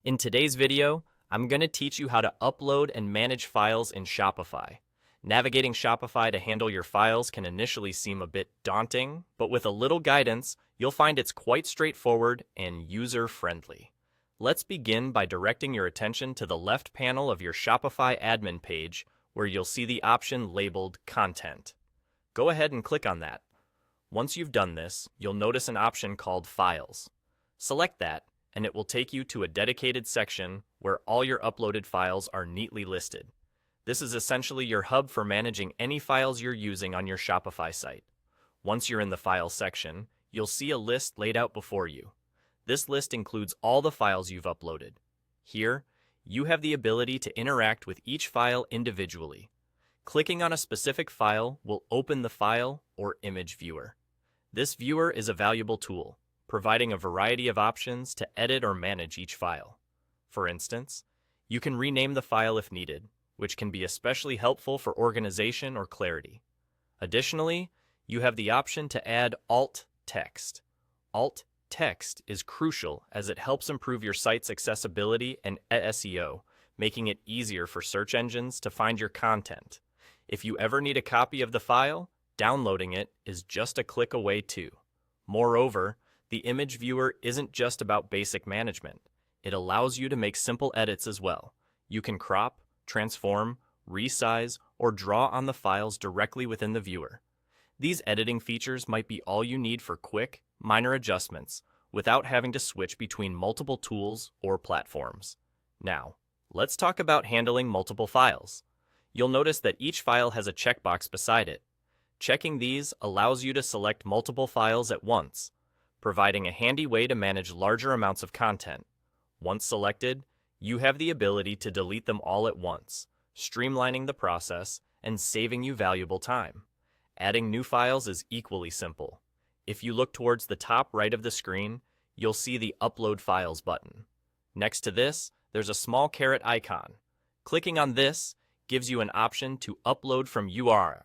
In today's video, I'm going to teach you how to upload and manage files in Shopify. Navigating Shopify to handle your files can initially seem a bit daunting, but with a little guidance, you'll find it's quite straightforward and user-friendly. Let's begin by directing your attention to the left panel of your Shopify admin page, where you'll see the option labeled Content. Go ahead and click on that. Once you've done this, you'll notice an option called Files. Select that, and it will take you to a dedicated section where all your uploaded files are neatly listed. This is essentially your hub for managing any files you're using on your Shopify site. Once you're in the Files section, you'll see a list laid out before you. This list includes all the files you've uploaded. Here, you have the ability to interact with each file individually. Clicking on a specific file will open the file or image viewer. This viewer is a valuable tool, providing a variety of options to edit or manage each file. For instance, you can rename the file if needed, which can be especially helpful for organization or clarity. Additionally, you have the option to add alt text. Alt text is crucial as it helps improve your site's accessibility and SEO, making it easier for search engines to find your content. If you ever need a copy of the file, downloading it is just a click away too. Moreover, the image viewer isn't just about basic management. It allows you to make simple edits as well. You can crop, transform, resize, or draw on the files directly within the viewer. These editing features might be all you need for quick, minor adjustments without having to switch between multiple tools or platforms. Now, let's talk about handling multiple files. You'll notice that each file has a checkbox beside it. Checking these allows you to select multiple files at once, providing a handy way to manage larger amounts of content. Once selected, you have the ability to delete them all at once, streamlining the process and saving you valuable time. Adding new files is equally simple. If you look towards the top right of the screen, you'll see the Upload Files button. Next to this, there's a small caret icon. Clicking on this gives you an option to upload from URL.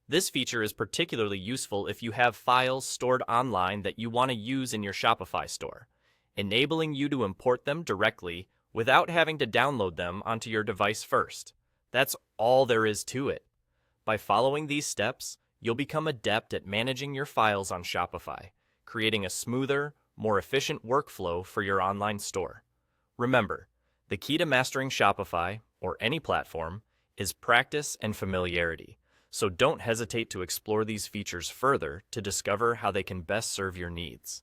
This feature is particularly useful if you have files stored online that you want to use in your Shopify store, enabling you to import them directly without having to download them onto your device first. That's all there is to it. By following these steps, you'll become adept at managing your files on Shopify, creating a smoother, more efficient workflow for your online store. Remember, the key to mastering Shopify, or any platform, is practice and familiarity. So don't hesitate to explore these features further to discover how they can best serve your needs.